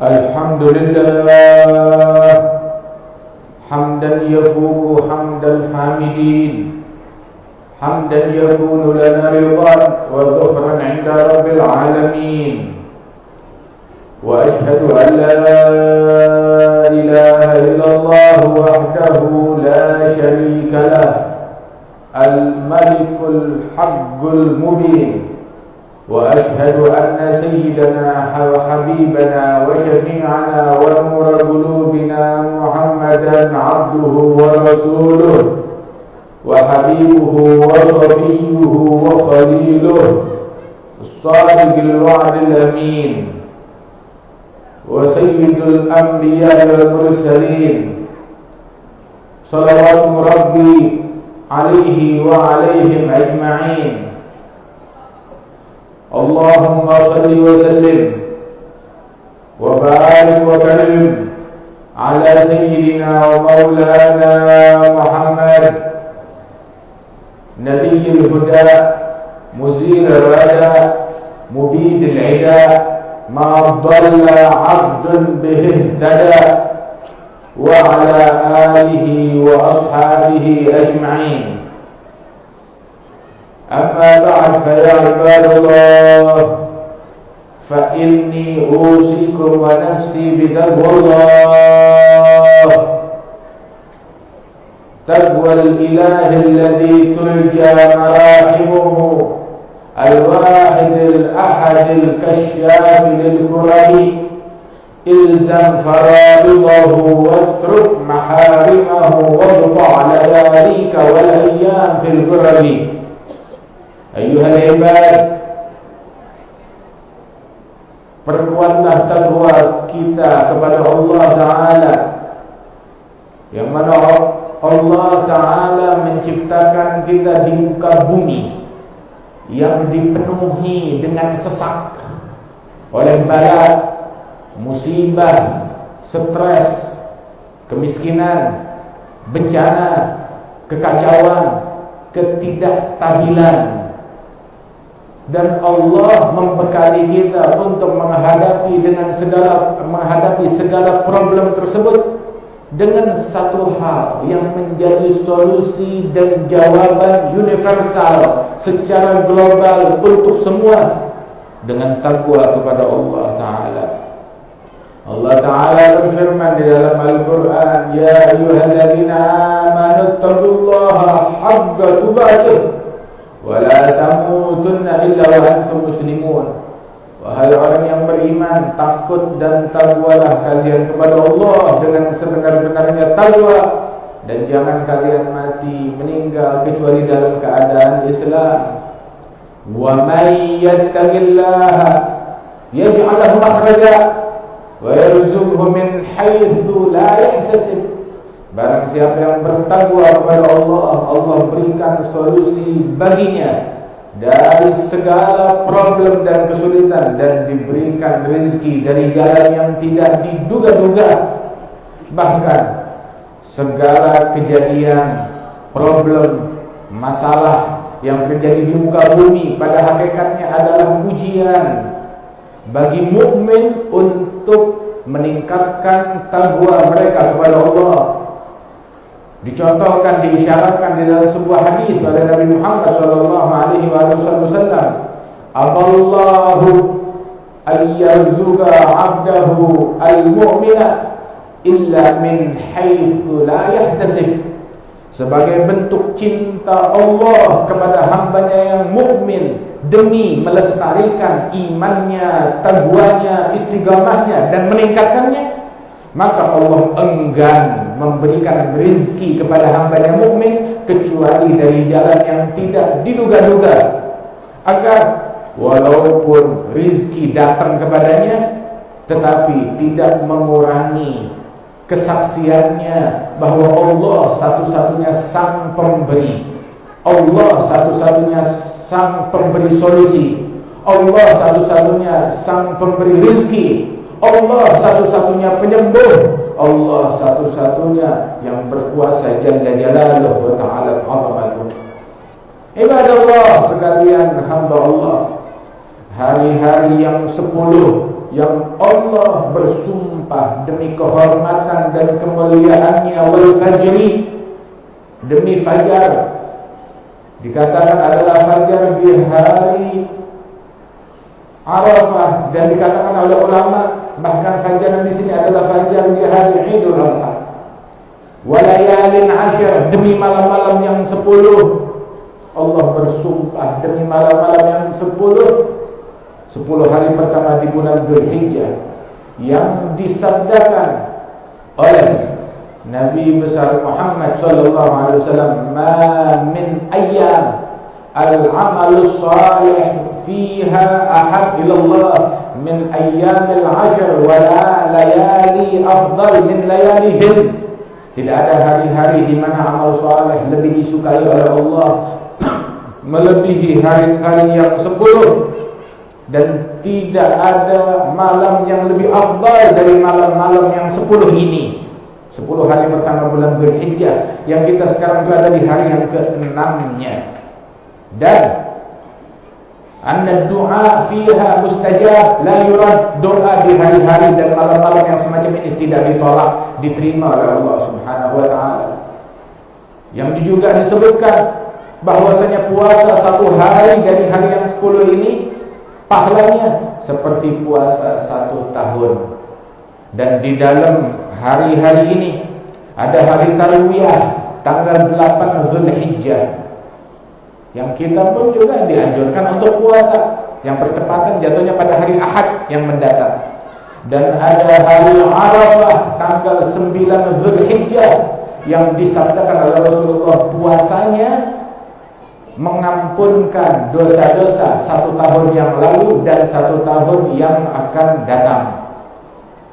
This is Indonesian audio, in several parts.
Alhamdulillah hamdan yafuqu hamdal hamidin, hamdan yakunu lana ridwan wa dhuhran 'inda rabbil alamin. Wa ashhadu an la ilaha illallah wahdahu la syarika lah, al-malikul haqqul mubin. Wa ashhadu anna sayyidana wa habibana wa syafi'ana wa nura qulubina Muhammadan abduhu wa rasuluh wa habibuhu wa safiyyuhu wa khaliluh as-sadiqil wa'dil amin wa sayyidul anbiya wal mursalin salawatu rabbi alaihi wa alaihim ajma'in. Allahumma salli wa sallim wa barik wa karim ala sayyidina wa maulana Muhammad nabiyil huda muzil rada mubidil ida ma dhalla abdun bihi ihtada wa ala alihi wa ashabihi ajma'in. Amma ba'd, fa ya ibadallah, fa inni usikum wa nafsi bitaqwallah, taqwal ilahi alladhi turja marahimuhu, al-wahid al-ahad al-kashaf lil-kurami, ilzam faraidahu watruk maharimahu wabta' layalika wal ayyam fil ghurabi. Ayyuhal ibad, perkuatlah taqwa kita kepada Allah Ta'ala, yang mana Allah Ta'ala menciptakan kita di muka bumi yang dipenuhi dengan sesak oleh bala, musibah, stres, kemiskinan, bencana, kekacauan, ketidakstabilan. Dan Allah membekali kita untuk menghadapi segala problem tersebut dengan satu hal yang menjadi solusi dan jawaban universal secara global untuk semua, dengan takwa kepada Allah Ta'ala. Allah Ta'ala berfirman di dalam Al-Quran, ya ayyuhalladzina amanu taqullaha haqqa tuqatih wa la tamutunna illa wa antum muslimun. Wahai orang yang beriman, takut dan takwalah kalian kepada Allah dengan sebenar-benarnya takwa, dan jangan kalian mati meninggal kecuali dalam keadaan Islam. Wa may yattaqillaha yaj'al lahu makhraja wa yarzuqhu min haitsu la yahtasib. Barang siapa yang bertakwa kepada Allah, Allah berikan solusi baginya dari segala problem dan kesulitan, dan diberikan rezeki dari jalan yang tidak diduga-duga. Bahkan segala kejadian, problem, masalah yang terjadi di muka bumi pada hakikatnya adalah ujian bagi mukmin untuk meningkatkan takwa mereka kepada Allah. Dicontohkan, diisyaratkan di dalam sebuah hadis oleh Nabi Muhammad sallallahu alaihi wasallam, "Aballahu ayyarzuqa 'abdahu al-mu'mina illa min haitsu la yahtasib." Sebagai bentuk cinta Allah kepada hambanya yang mukmin, demi melestarikan imannya, taqwanya, istiqamahnya, dan meningkatkannya, maka Allah enggan memberikan rezeki kepada hambanya mukmin kecuali dari jalan yang tidak diduga-duga, agar walaupun rezeki datang kepadanya, tetapi tidak mengurangi kesaksiannya bahwa Allah satu-satunya sang pemberi, Allah satu-satunya sang pemberi solusi, Allah satu-satunya sang pemberi rizki, Allah satu-satunya penyembuh, Allah satu-satunya yang berkuasa jalla jalaluhu wa ta'ala azamatuh. Ibadallah sekalian hamba Allah, hari-hari yang 10 yang Allah bersumpah demi kehormatan dan kemuliaannya, wal fajri, demi fajar, dikatakan adalah fajar di hari Arafah, dan dikatakan oleh ulama bahkan fajar di sini adalah fajar di hari Idul Adha. Walayalin ashar, demi malam-malam yang 10, Allah bersumpah demi malam-malam yang 10 hari pertama di bulan Dzulhijjah, yang disabdakan oleh Nabi besar Muhammad sallallahu alaihi wasallam, "Ma min ayyam al-'amalu shalih fiha ahab ila Allah min ayyamil 'ashr wa la layali afdal min layalihin." Tidak ada hari-hari di mana amal saleh lebih disukai oleh Allah melebihi hari-hari yang 10, dan tidak ada malam yang lebih afdal dari malam-malam yang 10 ini. 10 hari pertama bulan Dzulhijjah, yang kita sekarang berada di hari yang ke-6-nya. Dan anna du'a fiha mustajab, la yurad, doa di hari-hari dan malam-malam yang semacam ini tidak ditolak, diterima oleh Allah Subhanahu wa taala. Yang juga disebutkan bahwasanya puasa 1 hari dari hari yang 10 ini pahalanya seperti puasa 1 tahun. Dan di dalam hari-hari ini ada hari Tarwiyah tanggal 8 Dzulhijjah, yang kita pun juga dianjurkan untuk puasa, yang bertepatan jatuhnya pada hari Ahad yang mendatang. Dan ada hari Arafah tanggal 9 Dzulhijjah, yang disabdakan oleh Rasulullah puasanya mengampunkan dosa-dosa 1 tahun yang lalu dan 1 tahun yang akan datang.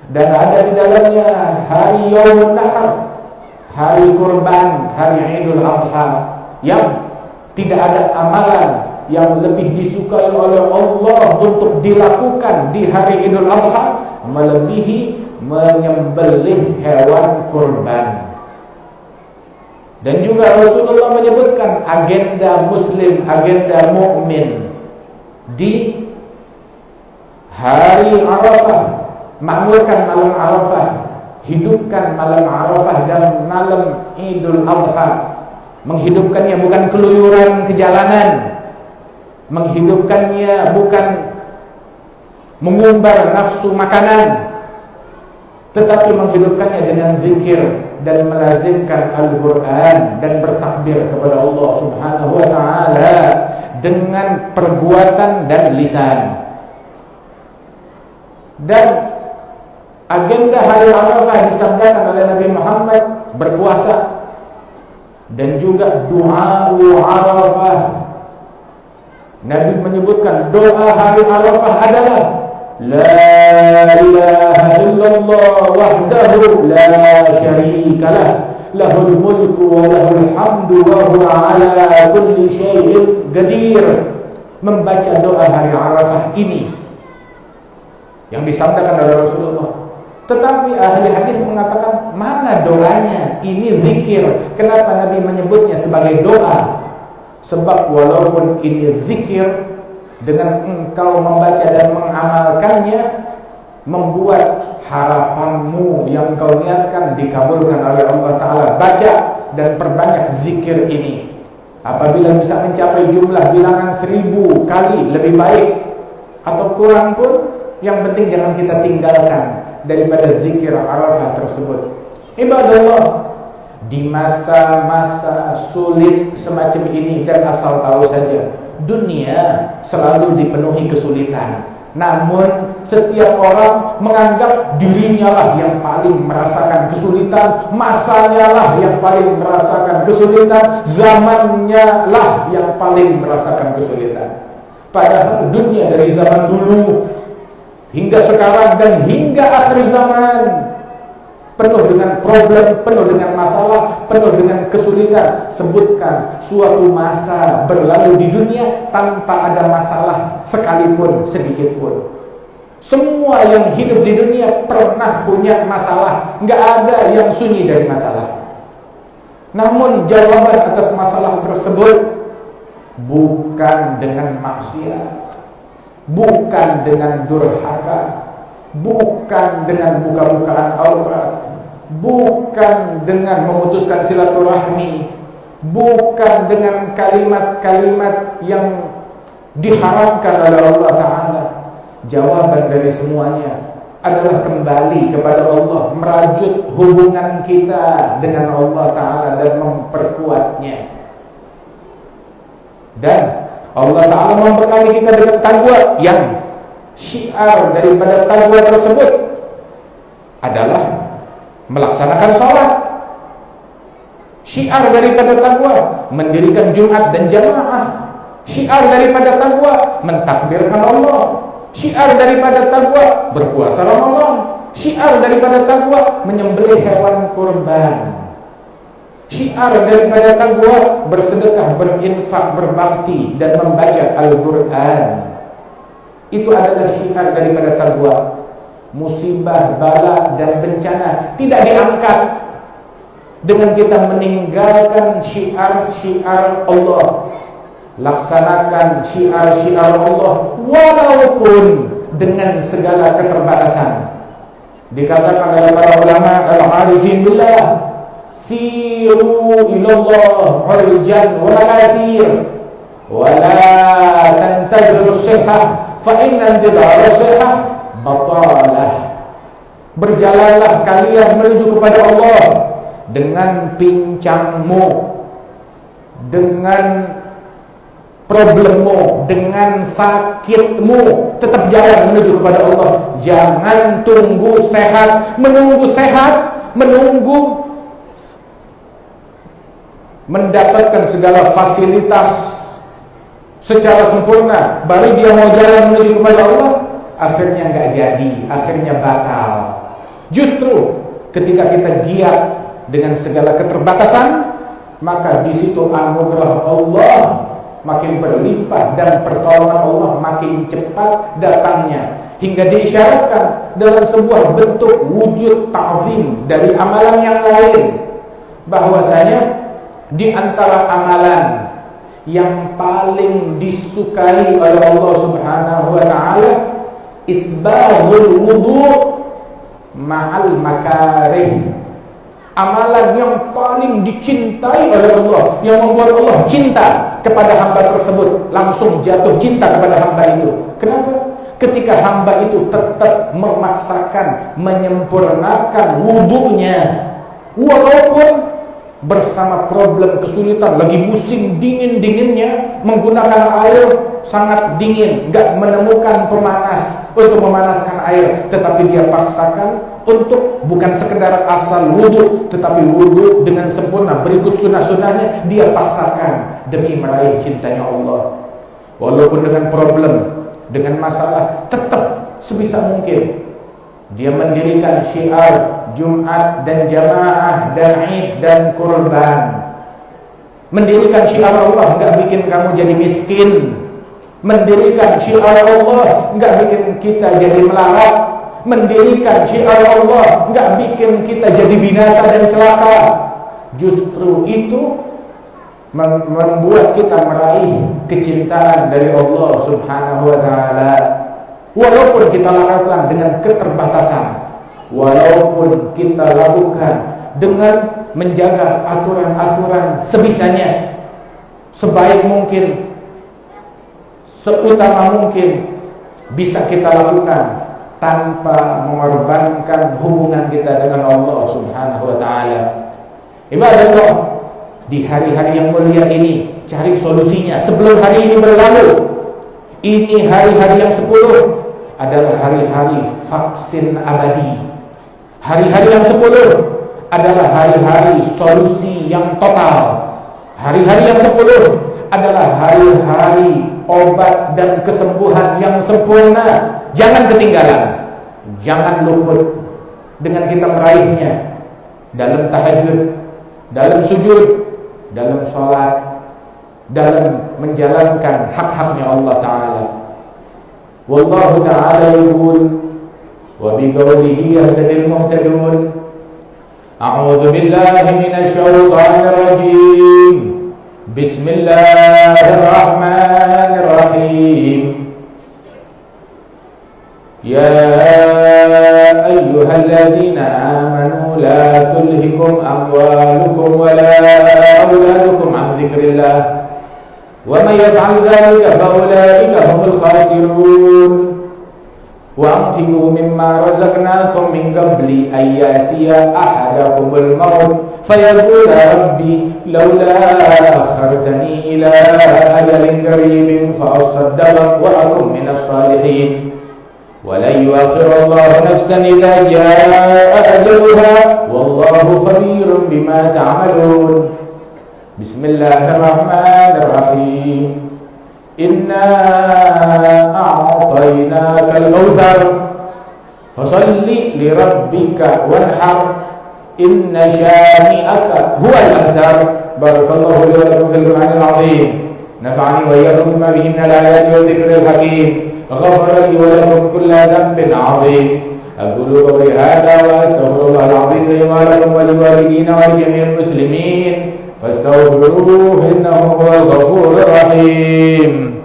Dan ada di dalamnya hari Yaumun Nahar, hari kurban, hari Idul Adha, yang tidak ada amalan yang lebih disukai oleh Allah untuk dilakukan di hari Idul Adha melebihi menyembelih hewan kurban. Dan juga Rasulullah menyebutkan agenda muslim, agenda mukmin di hari Arafah, makmurkan malam Arafah, hidupkan malam Arafah dan malam Idul Adha. Menghidupkannya bukan keluyuran ke jalanan, menghidupkannya bukan mengumbar nafsu makanan, tetapi menghidupkannya dengan zikir dan melazimkan Al-Quran dan bertakbir kepada Allah Subhanahu wa ta'ala dengan perbuatan dan lisan. Dan agenda hari Arafah disabdakan oleh Nabi Muhammad berpuasa, dan juga doa Arafah. Nabi menyebutkan doa hari Arafah adalah la ilaha illallah wahdahu la syarikalah, lahul mulku wa lahul hamdu wa huwa ala kulli syai'in qadir. Membaca doa hari Arafah ini yang disabdakan oleh Rasulullah. Tetapi ahli hadis mengatakan, mana doanya? Ini zikir. Kenapa Nabi menyebutnya sebagai doa? Sebab walaupun ini zikir, dengan engkau membaca dan mengamalkannya, membuat harapanmu yang kau niatkan dikabulkan oleh Allah Ta'ala. Baca dan perbanyak zikir ini. Apabila bisa mencapai jumlah bilangan 1000 kali lebih baik, atau kurang pun, yang penting jangan kita tinggalkan daripada zikir Arafah tersebut. Ibadallah, di masa-masa sulit semacam ini, dan asal tahu saja, dunia selalu dipenuhi kesulitan. Namun setiap orang menganggap dirinya lah yang paling merasakan kesulitan, masanya lah yang paling merasakan kesulitan, zamannya lah yang paling merasakan kesulitan. Padahal dunia dari zaman dulu hingga sekarang dan hingga akhir zaman, penuh dengan problem, penuh dengan masalah, penuh dengan kesulitan. Sebutkan suatu masa berlalu di dunia tanpa ada masalah sekalipun, sedikit pun. Semua yang hidup di dunia pernah punya masalah, nggak ada yang sunyi dari masalah. Namun jawaban atas masalah tersebut bukan dengan maksiat, bukan dengan durhaka, bukan dengan buka-bukaan aurat, bukan dengan memutuskan silaturahmi, bukan dengan kalimat-kalimat yang diharamkan oleh Allah Ta'ala. Jawaban dari semuanya adalah kembali kepada Allah, merajut hubungan kita dengan Allah Ta'ala dan memperkuatnya. Dan Allah Ta'ala memberkati kita dengan taqwa, yang syiar daripada taqwa tersebut adalah melaksanakan sholat. Syiar daripada taqwa mendirikan Jumat dan jamaah. Syiar daripada taqwa mentakbirkan Allah. Syiar daripada taqwa berpuasa Ramadan. Syiar daripada taqwa menyembelih hewan kurban. Syiar daripada taqwa bersedekah, berinfak, berbakti dan membaca Al-Quran. Itu adalah syiar daripada taqwa. Musibah, bala dan bencana tidak diangkat dengan kita meninggalkan syiar-syiar Allah. Laksanakan syiar-syiar Allah walaupun dengan segala keterbatasan. Dikatakan oleh para ulama al-arifin billah, siru ilallah urjan wa lasir wa la tantazir as-sihah fa inna intidhar as-sihah batalah. Berjalanlah kalian menuju kepada Allah dengan pincangmu, dengan problemmu, dengan sakitmu, tetap jalan menuju kepada Allah. Jangan tunggu sehat, menunggu mendapatkan segala fasilitas secara sempurna baru dia mau jalan menuju kepada Allah. Akhirnya nggak jadi, akhirnya batal. Justru ketika kita giat dengan segala keterbatasan, maka di situ anugerah Allah makin berlimpah dan pertolongan Allah makin cepat datangnya, hingga diisyaratkan dalam sebuah bentuk wujud ta'zim dari amalan yang lain, bahwasanya di antara amalan yang paling disukai oleh Allah Subhanahu wa Ta'ala isbaghul wudu' ma'al makarih. Amalan yang paling dicintai oleh Allah, yang membuat Allah cinta kepada hamba tersebut, langsung jatuh cinta kepada hamba itu. Kenapa? Ketika hamba itu tetap memaksakan, menyempurnakan wudunya, walaupun bersama problem kesulitan, lagi musim dingin-dinginnya, menggunakan air sangat dingin, gak menemukan pemanas untuk memanaskan air, tetapi dia paksakan untuk bukan sekedar asal wudhu, tetapi wudhu dengan sempurna, berikut sunnah-sunnahnya dia paksakan demi meraih cintanya Allah. Walaupun dengan problem, dengan masalah, tetap sebisa mungkin dia mendirikan syiar Jumat dan jamaah dan Id dan kurban. Mendirikan syiar Allah nggak bikin kamu jadi miskin. Mendirikan syiar Allah nggak bikin kita jadi melarat. Mendirikan syiar Allah nggak bikin kita jadi binasa dan celaka. Justru itu membuat kita meraih kecintaan dari Allah Subhanahu wa Ta'ala. Walaupun kita lakukan dengan keterbatasan, walaupun kita lakukan dengan menjaga aturan-aturan sebisanya, sebaik mungkin, seutama mungkin bisa kita lakukan tanpa mengorbankan hubungan kita dengan Allah Subhanahu wa Ta'ala. Ibadallah, di hari-hari yang mulia ini cari solusinya sebelum hari ini berlalu. Ini hari-hari yang 10 adalah hari-hari vaksin abadi. Hari-hari yang 10 adalah hari-hari solusi yang total. Hari-hari yang 10 adalah hari-hari obat dan kesembuhan yang sempurna. Jangan ketinggalan, jangan luput dengan kita meraihnya dalam tahajud, dalam sujud, dalam sholat, dalam menjalankan hak-haknya Allah Ta'ala. Wallahu ta'ala yaqul wa biqawlihi yahtadil muhtadun. A'udzu billahi minasy syaithanir rajim. Bismillahirrahmanirrahim. Ya ayyuhalladzina amanu la tulhikum amwalukum wa la auladukum an dzikrillah. وَمَنْ يَفْعَلْ ذَلِكَ فَأُولَئِكَ هُمُ الْخَاسِرُونَ وَأَنْفِقُوا مِمَّا رَزَقْنَاكُمْ مِنْ قَبْلِ أَنْ يَأْتِيَ أَحَدَكُمُ الْمَوْتُ فَيَقُولَ رَبِّ لَوْلَا أَخَّرْتَنِي إِلَى أَجَلٍ قَرِيبٍ فَأَصَّدَّقَ وَأَكُنْ مِنَ الصَّالِحِينَ وَلَنْ يُؤَخِّرَ اللَّهُ نَفْسًا إِذَا جَاءَ أَجَلُهَا وَاللَّهُ خَبِيرٌ بِمَا تَعْمَلُونَ. Bismillahirrahmanirrahim. Inna a'tainakal kautsar fasalli li rabbika wanhar inna syani'aka huwal abtar. Barakallahu li wa lakum fil Qur'anil azim. Nafa'ani wa iyyakum bima fihi minal ayati wa dzikril hakim. Ghafara li wa lakum kulla dhanbin 'azim. Aqulu qawli hadha wa astaghfirullahal azim li wa lakum wa liwalidina wa jami'il muslimin. Fastaghfiruhu innahu huwal ghafurur rahim.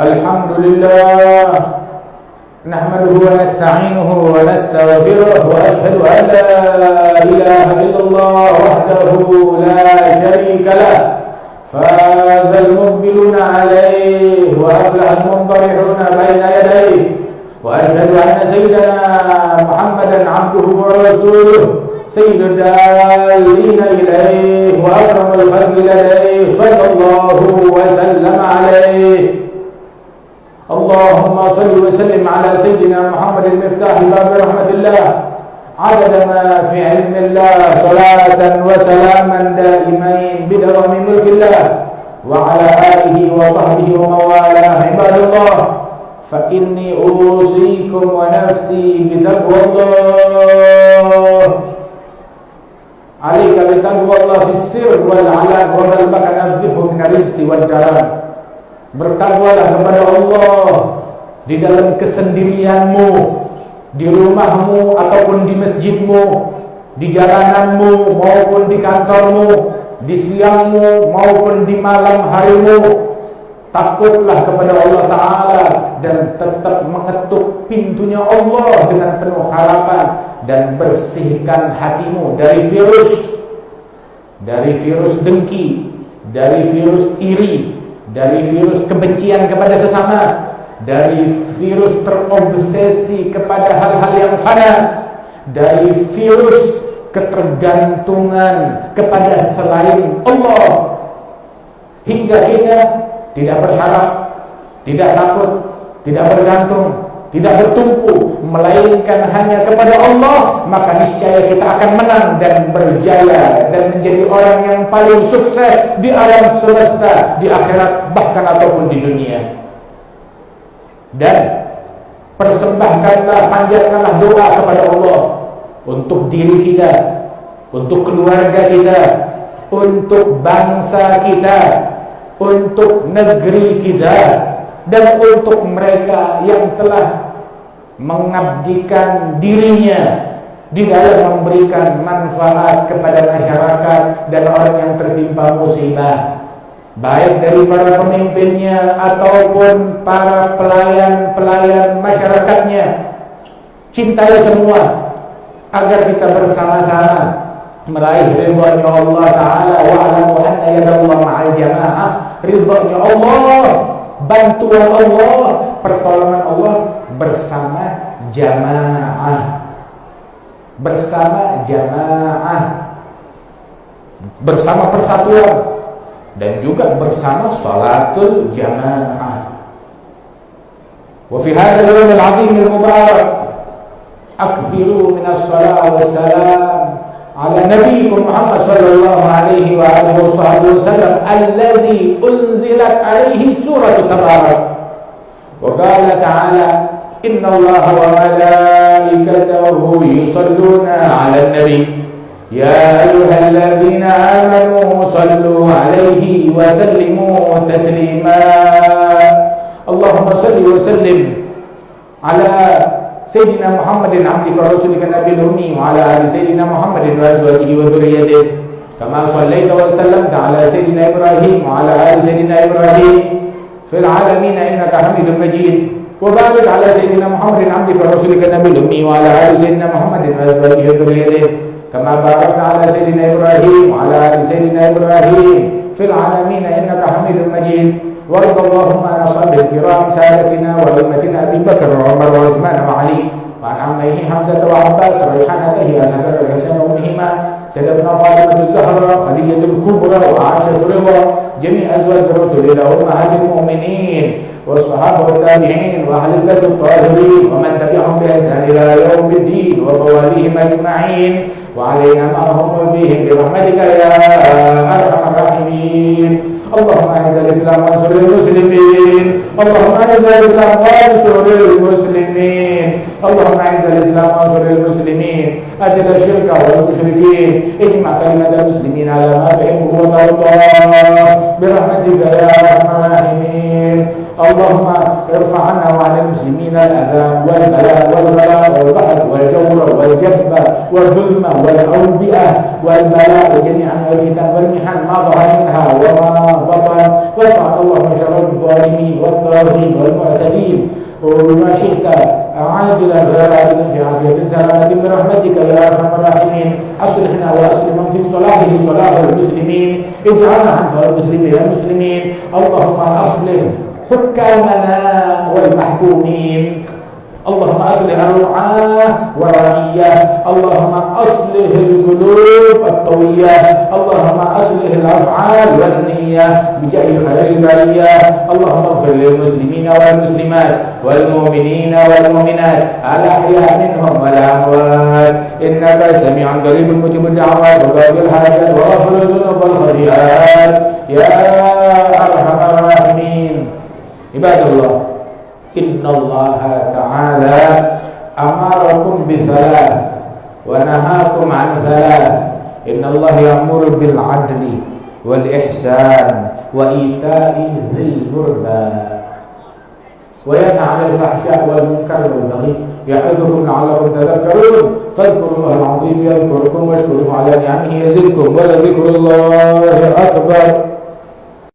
Alhamdulillah, nahmaduhu wa nasta'inuhu wa nastaghfiruh wa ashhadu an la ilaha illallah wahdahu la syarika lah. Fazal muqbiluna alayhi wa aflahal muntarihuna baina yadayhi. Wa ashhadu anna sayyidana Muhammadan abduhu wa rasuluh sayyidul dallina ilayhi wa akramul khalqi ladayhi sallallahu wa sallam alayhi. Allahumma salli wa sallim ala sayyidina Muhammadin miftah bab rahmatillah adada ma fi ilmillah salatan wa salaman daimain bidawami mulkillah wa ala alihi wa sahbihi wa mawalah ibadallah fa inni usikum wa nafsi bitaqwallah alayka bitaqwallah fis sirr wal alan wa qalbaka nadhifu min al-rijsi wad darar. Bertakwalah kepada Allah di dalam kesendirianmu, di rumahmu ataupun di masjidmu, di jalananmu maupun di kantormu, di siangmu maupun di malam harimu. Takutlah kepada Allah Ta'ala dan tetap mengetuk pintunya Allah dengan penuh harapan, dan bersihkan hatimu dari virus dengki, dari virus iri, dari virus kebencian kepada sesama, dari virus terobsesi kepada hal-hal yang fana, dari virus ketergantungan kepada selain Allah, hingga kita tidak berharap, tidak takut, tidak bergantung, tidak bertumpu, melainkan hanya kepada Allah. Maka niscaya kita akan menang dan berjaya dan menjadi orang yang paling sukses di alam semesta, di akhirat, bahkan ataupun di dunia. Dan persembahkanlah, panjatkanlah doa kepada Allah untuk diri kita, untuk keluarga kita, untuk bangsa kita, untuk negeri kita, dan untuk mereka yang telah mengabdikan dirinya di dalam memberikan manfaat kepada masyarakat dan orang yang tertimpa musibah, baik dari para pemimpinnya ataupun para pelayan-pelayan masyarakatnya. Cintai semua agar kita bersama-sama meraih ridhonya Allah Ta'ala. Wa'alamu anna yadallah ma'al jamaah. Ridhonya Allah, bantuan Allah, pertolongan Allah bersama jamaah, bersama jamaah, bersama persatuan, dan juga bersama salatul jamaah. Wa fi hadzal yawm al-'azim al-mubarak akthiru min as-salati was-salam ala nabiyikum Muhammad sallallahu alaihi wa alihi wasallam alladhi unzilat alaihi surah Tabarak. Wa qala ta'ala inna Allaha wa malaikatahu yusalluna 'alan nabi ya ayyuhalladzina amanu sallu 'alaihi wa sallimu taslima. Allahumma salli wa sallim ala Sayyidina Muhammadin abdika wa rasulika nabiyil ummi wa ala ali Sayyidina Muhammadin wa azwajihi wa dhurriyyatihi kama shallaita wa sallamta ala Sayyidina Ibrahim wa ala ali Sayyidina Ibrahim fil alamin innaka Hamidum Majid. Wa barik ala Sayyidina Muhammadin abdika wa rasulika nabiyil ummi wa ala ali Sayyidina Muhammadin wa azwajihi wa dhurriyyatihi kama barakta ala Sayyidina Ibrahim wa ala ali Sayyidina Ibrahim fil alamin innaka Hamidum Majid. وارض اللهم عن اصحاب الكرام سادتنا وائمتنا ابي بكر وعمر وعثمان وعلي وعن عميه حمزه وعباس وريحانته الحسن والحسين وامهما سيدتنا فاطمه الزهراء خديجه الكبرى وعائشه الرضا جميع ازواج الرسل الى امهات المؤمنين والصحابه والتابعين واهل البيت الطاهرين ومن تبعهم باحسان الى يوم الدين ومواليهم اجمعين وعلينا معهم وفيهم برحمتك يا ارحم الراحمين. اللهم اعز الاسلام وانصر المسلمين. اللهم اعز الاسلام وانصر المسلمين. اللهم اعز الاسلام وانصر المسلمين. اجل الشرك والمشركين. اجمع كلمه المسلمين على ما تحبه وترضاه برحمتك يا ارحم الراحمين. اللهم ارفع عنا وعن المسلمين الاذى والبلاء والغلاء والقهر والجور والجبر والظلم والاوبئه والبلاء وجميع الفتن والمحن ما ظهر منها وما بطن. وارفع اللهم شر الظالمين والطاغين والمعتدين وبما شئت عاجلا غير عاجلا في عافيه سلامه برحمتك يا ارحم الراحمين. اصلحنا واصلح من في صلاحه صلاح المسلمين. اجعلنا عن المسلمين المسلمين. اللهم اصلح حكامنا والمحكومين. اللهم أصلح الرعاة والرعية. اللهم أصلح القلوب الطوية. اللهم أصلح الأفعال والنية بجاه خير البرية. اللهم اغفر للمسلمين والمسلمات والمؤمنين والمؤمنات الأحياء منهم والأموات إنك سميع قريب مجيب الدعوات وقاضي الحاجات وغفر الذنوب والخطيئات يا أرحم الراحمين. عباد الله إن الله تعالى أمركم بثلاث ونهاكم عن ثلاث. إن الله يأمر بالعدل والإحسان وإيتاء ذي القربى وينهى عن الفحشاء والمنكر والبغي يعظكم لعلكم تذكرون. فاذكروا الله العظيم يذكركم واشكروه على نعمه يزدكم ولذكر الله أكبر.